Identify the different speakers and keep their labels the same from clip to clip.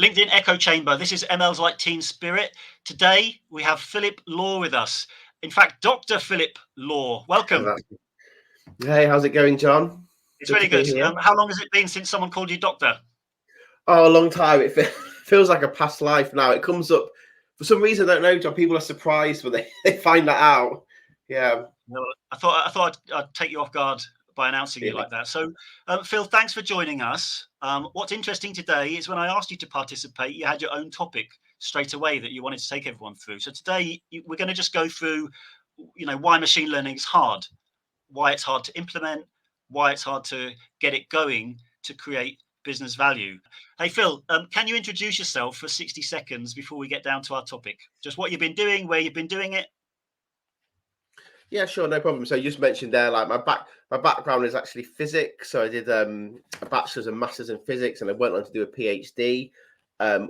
Speaker 1: LinkedIn echo chamber. This is ML's like Teen Spirit. Today we have Philip Law with us. In fact, Dr. Philip Law. Welcome.
Speaker 2: Hey, how's it going, John?
Speaker 1: It's really good. How long has it been since someone called you doctor?
Speaker 2: Oh, a long time. It feels like a past life now. It comes up for some reason. I don't know, John. People are surprised when they find that out. Yeah.
Speaker 1: No, I thought I'd take you off guard by announcing you like that. So, Phil, thanks for joining us. What's interesting today is when I asked you to participate, you had your own topic straight away that you wanted to take everyone through. So today we're going to just go through, why machine learning is hard, why it's hard to implement, why it's hard to get it going to create business value. Hey, Phil, can you introduce yourself for 60 seconds before we get down to our topic? Just what you've been doing, where you've been doing it.
Speaker 2: Yeah, sure, no problem. So you just mentioned there, like my background is actually physics. So I did a bachelor's and master's in physics, and I went on to do a PhD.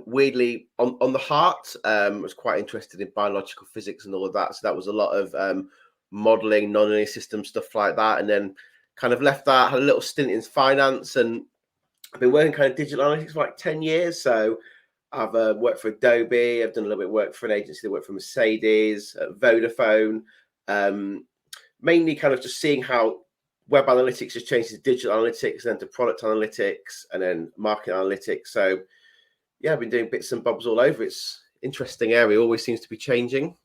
Speaker 2: Weirdly, on the heart, I was quite interested in biological physics and all of that. So that was a lot of modeling, non-linear system stuff like that, and then kind of left that. Had a little stint in finance, and I've been working kind of digital analytics for like 10 years. So I've worked for Adobe. I've done a little bit of work for an agency that worked for Mercedes, Vodafone. Mainly kind of just seeing how web analytics has changed to digital analytics, then to product analytics, and then market analytics. So yeah, I've been doing bits and bobs all over. It's interesting area, always seems to be changing.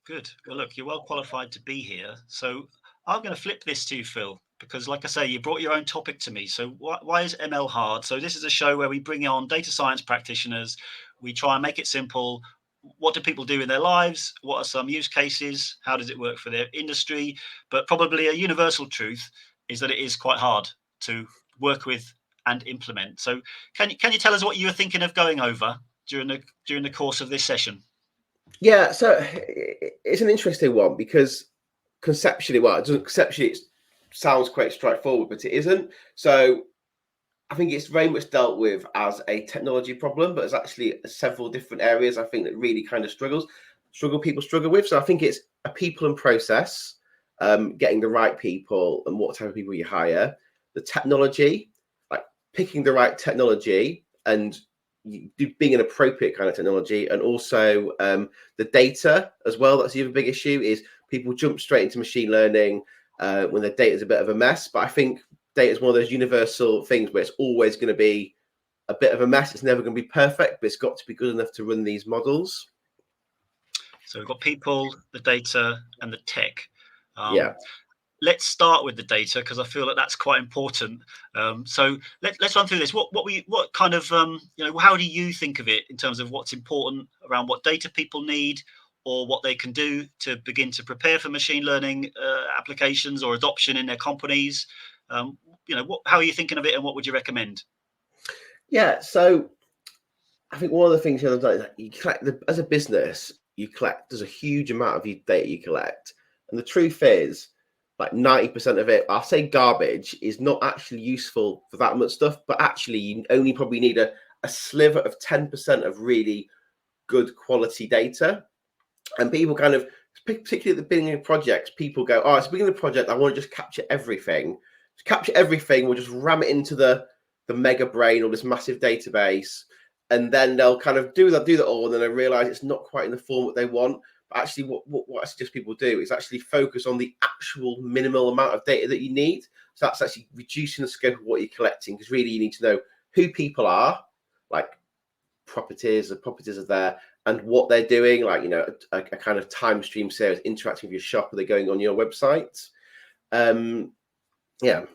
Speaker 1: Good. Well, look, you're well qualified to be here. So I'm going to flip this to you, Phil, because like I say, you brought your own topic to me. So why is ML hard? So this is a show where we bring on data science practitioners. We try and make it simple. What do people do in their lives? What are some use cases? How does it work for their industry? But probably a universal truth is that it is quite hard to work with and implement. So can you tell us what you were thinking of going over during the course of this session?
Speaker 2: Yeah, so it's an interesting one because conceptually, it sounds quite straightforward, but it isn't. So I think it's very much dealt with as a technology problem, but there's actually several different areas I think that really kind of people struggle with. So I think it's a people and process, getting the right people and what type of people you hire, the technology, like picking the right technology and being an appropriate kind of technology, and also the data as well. That's the other big issue is people jump straight into machine learning when their data is a bit of a mess. But I think data is one of those universal things where it's always going to be a bit of a mess. It's never going to be perfect, but it's got to be good enough to run these models.
Speaker 1: So we've got people, the data, and the tech.
Speaker 2: Yeah.
Speaker 1: Let's start with the data because I feel that that's quite important. So let's run through this. What kind of how do you think of it in terms of what's important around what data people need or what they can do to begin to prepare for machine learning applications or adoption in their companies? How are you thinking of it, and what would you recommend?
Speaker 2: Yeah, so I think one of the things is that you collect as a business, there's a huge amount of data you collect, and the truth is, like 90% of it, I'll say garbage, is not actually useful for that much stuff, but actually you only probably need a sliver of 10% of really good quality data. And people kind of, particularly at the beginning of projects, people go, oh, it's the beginning of the project, I want to just capture everything. We'll just ram it into the mega brain or this massive database. And then they'll kind of do that all, and then they realize it's not quite in the form that they want. But actually, what I suggest people do is actually focus on the actual minimal amount of data that you need. So that's actually reducing the scope of what you're collecting, because really you need to know who people are, like properties are there, and what they're doing, like, a kind of time stream sales, interacting with your shop, are they going on your website? Yeah.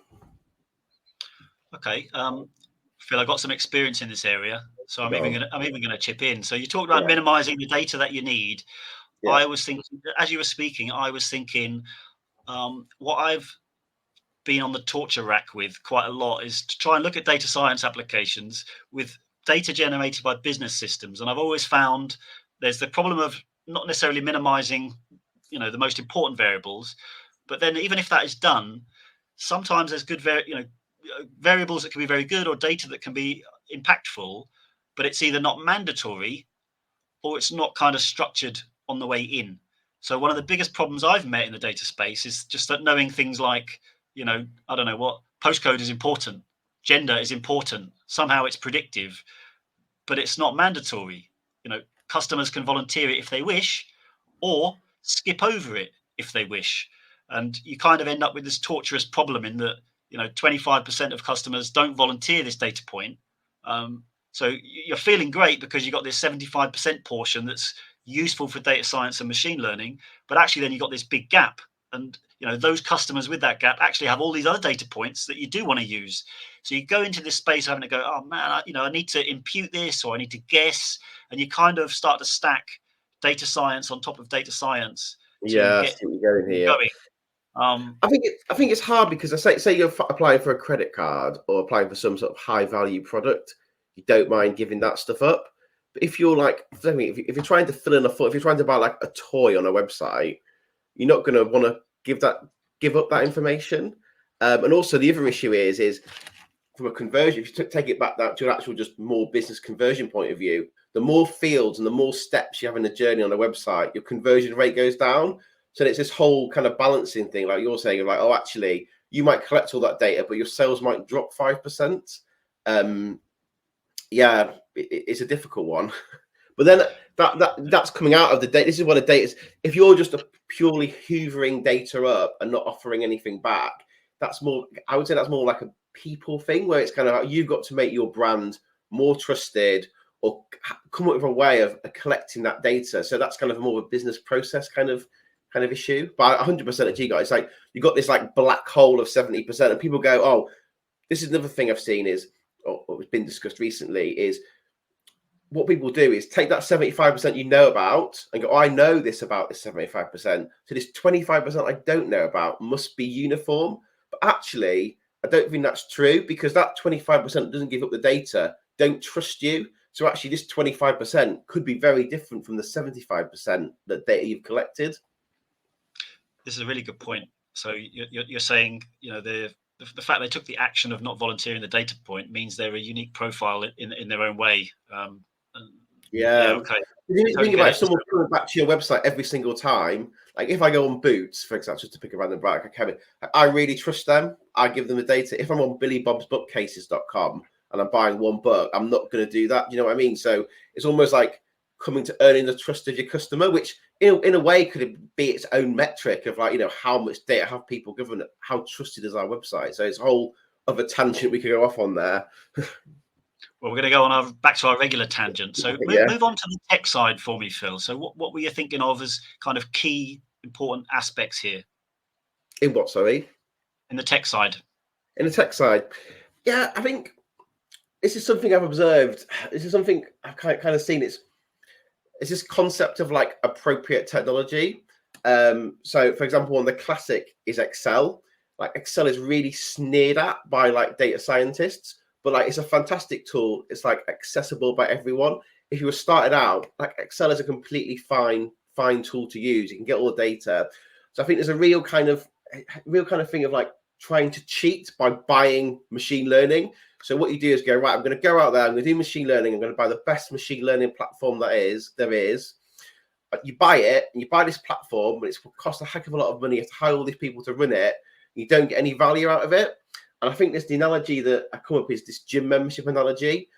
Speaker 1: Okay. Phil, I've got some experience in this area, so I'm even going to chip in. So you talked about minimizing the data that you need. Yeah. I was thinking, as you were speaking, what I've been on the torture rack with quite a lot is to try and look at data science applications with data generated by business systems. And I've always found there's the problem of not necessarily minimizing, the most important variables, but then even if that is done, sometimes there's good variables that can be very good or data that can be impactful, but it's either not mandatory or it's not kind of structured on the way in. So one of the biggest problems I've met in the data space is just that knowing things like, I don't know what, postcode is important, gender is important, somehow it's predictive, but it's not mandatory. Customers can volunteer it if they wish, or skip over it if they wish. And you kind of end up with this torturous problem in that 25% of customers don't volunteer this data point. So you're feeling great because you got this 75% portion that's useful for data science and machine learning, but actually then you got this big gap. And those customers with that gap actually have all these other data points that you do want to use. So you go into this space having to go, oh man, I need to impute this, or I need to guess, and you kind of start to stack data science on top of data science to
Speaker 2: Yeah, I
Speaker 1: get
Speaker 2: see what you're going here.
Speaker 1: going.
Speaker 2: I think it's hard because say you're applying for a credit card or applying for some sort of high value product, you don't mind giving that stuff up. But if you're like, if you're trying to fill in if you're trying to buy like a toy on a website, you're not going to want to give up that information. And also the other issue is from a conversion, if you take it back to an actual just more business conversion point of view, the more fields and the more steps you have in the journey on a website, your conversion rate goes down. So it's this whole kind of balancing thing, like you're saying, like, oh, actually, you might collect all that data, but your sales might drop 5%. Yeah, it's a difficult one. But then that's coming out of the data. This is what a data is. If you're just purely hoovering data up and not offering anything back, that's more. I would say that's more like a people thing, where it's kind of like you've got to make your brand more trusted or come up with a way of collecting that data. So that's kind of more of a business process kind of issue. But 100% at GGOT, it's like you got this like black hole of 70%, and people go, oh, this is another thing I've seen is, or it's been discussed recently, is what people do is take that 75% you know about and go, oh, I know this about this 75%. So this 25% I don't know about must be uniform. But actually, I don't think that's true, because that 25% doesn't give up the data, don't trust you. So actually, this 25% could be very different from the 75% that data you've collected.
Speaker 1: This is a really good point. So you're saying, the fact they took the action of not volunteering the data point means they're a unique profile in their own way.
Speaker 2: Yeah.
Speaker 1: Okay.
Speaker 2: You think about if someone coming back to your website every single time, like if I go on Boots, for example, just to pick a random brand, I really trust them. I give them the data. If I'm on billybobsbookcases.com and I'm buying one book, I'm not going to do that. Do you know what I mean? So it's almost like coming to earning the trust of your customer, which in a way could be its own metric of like, how much data have people given, how trusted is our website. So it's a whole other tangent we could go off on there.
Speaker 1: Well, we're going to go on back to our regular tangent. So move on to the tech side for me, Phil. So what were you thinking of as kind of key important aspects here?
Speaker 2: In what, sorry?
Speaker 1: In the tech side.
Speaker 2: In the tech side. Yeah, I think this is something I've observed. This is something I've kind of seen. It's this concept of like appropriate technology. So for example, one of the classic is Excel. Like Excel is really sneered at by like data scientists, but like it's a fantastic tool. It's like accessible by everyone. If you were started out, like Excel is a completely fine tool to use. You can get all the data. So I think there's a real kind of thing of like trying to cheat by buying machine learning. So what you do is go, right, I'm going to go out there, I'm going to do machine learning, I'm going to buy the best machine learning platform there is. You buy it, and you buy this platform, but it's going to cost a heck of a lot of money. You have to hire all these people to run it. You don't get any value out of it. And I think the analogy that I come up is this gym membership analogy.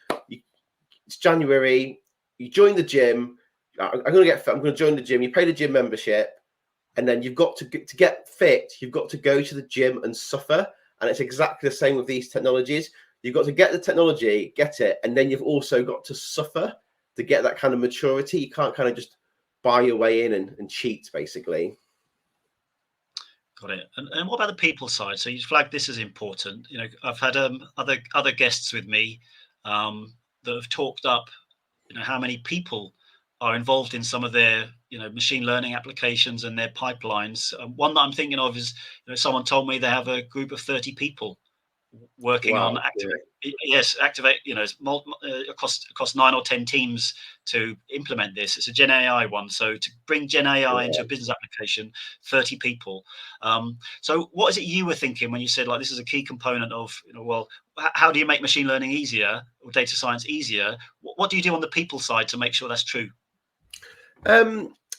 Speaker 2: It's January, you join the gym. I'm going to join the gym. You pay the gym membership, and then you've got to get fit. You've got to go to the gym and suffer. And it's exactly the same with these technologies. You've got to get the technology, get it, and then you've also got to suffer to get that kind of maturity. You can't kind of just buy your way in and cheat, basically.
Speaker 1: Got it. And what about the people side? So you flagged this as important. I've had other guests with me that have talked up, how many people are involved in some of their, machine learning applications and their pipelines. One that I'm thinking of is, someone told me they have a group of 30 people working on activate. It's across 9 or 10 teams to implement this. It's a Gen AI one. So to bring Gen AI into a business application, 30 people. So what is it you were thinking when you said like this is a key component of, how do you make machine learning easier or data science easier? What do you do on the people side to make sure that's true?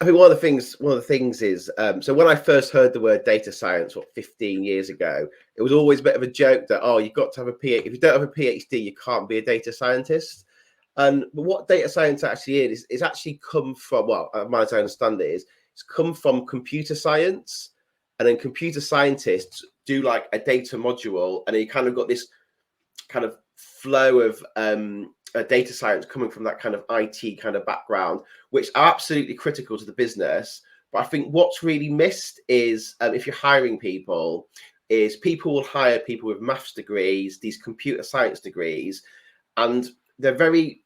Speaker 2: I think one of the things is, so when I first heard the word data science, 15 years ago, it was always a bit of a joke that, you've got to have a PhD. If you don't have a PhD, you can't be a data scientist. But what data science actually is actually come from, well, as I understand it, it's come from computer science, and then computer scientists do like a data module, and you kind of got this kind of flow of data science coming from that kind of IT kind of background, which are absolutely critical to the business. But I think what's really missed is if you're hiring people, is people will hire people with maths degrees, these computer science degrees, and they're very,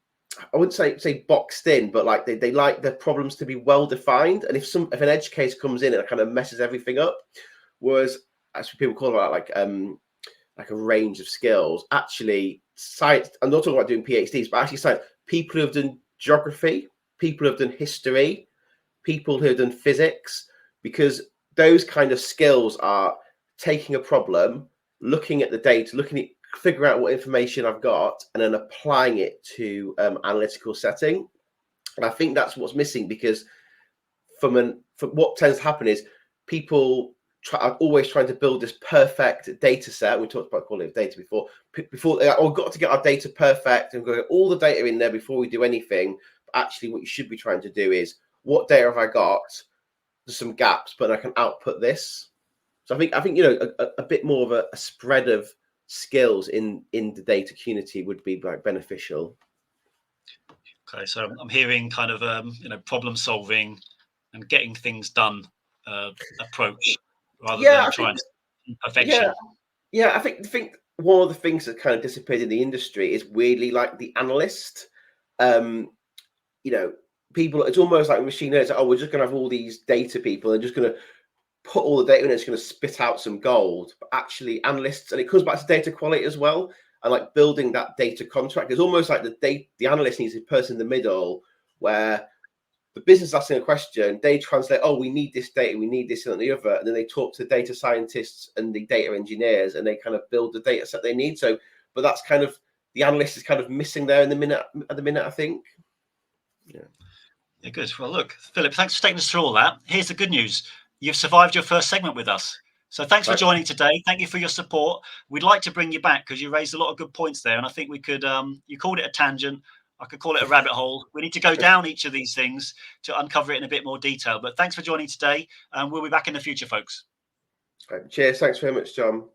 Speaker 2: I wouldn't say boxed in, but like they like their problems to be well defined. And if an edge case comes in and it kind of messes everything up, whereas actually people call it like a range of skills. Actually, science, I'm not talking about doing PhDs, but actually science, people who have done geography, people who have done history, people who have done physics, because those kind of skills are taking a problem, looking at the data, figuring out what information I've got, and then applying it to analytical setting. And I think that's what's missing, because from what tends to happen is people are always trying to build this perfect data set. We talked about quality of data before. We've got to get our data perfect and get all the data in there before we do anything. But actually, what you should be trying to do is, what data have I got? There's some gaps, but I can output this. So I think a bit more of a spread of skills in the data community would be like beneficial.
Speaker 1: Okay, so I'm hearing kind of problem solving and getting things done approach rather than trying to perfection.
Speaker 2: I think one of the things that kind of dissipated in the industry is weirdly like the analyst. People, it's almost like machine learning. It's like, oh, we're just going to have all these data people and just going to put all the data in, it's going to spit out some gold. But actually, analysts, and it comes back to data quality as well, and like building that data contract. It's almost like the analyst needs a person in the middle where the business is asking a question, they translate, oh, we need this data, we need this and the other, and then they talk to data scientists and the data engineers, and they kind of build the data set they need. So, but that's kind of, the analyst is kind of missing there at the minute, I think.
Speaker 1: Yeah, good. Well, look, Philip, thanks for taking us through all that. Here's the good news. You've survived your first segment with us. So thanks for joining today. Thank you for your support. We'd like to bring you back because you raised a lot of good points there. And I think we could, you called it a tangent. I could call it a rabbit hole. We need to go down each of these things to uncover it in a bit more detail. But thanks for joining today. And we'll be back in the future, folks.
Speaker 2: Cheers. Thanks very much, John.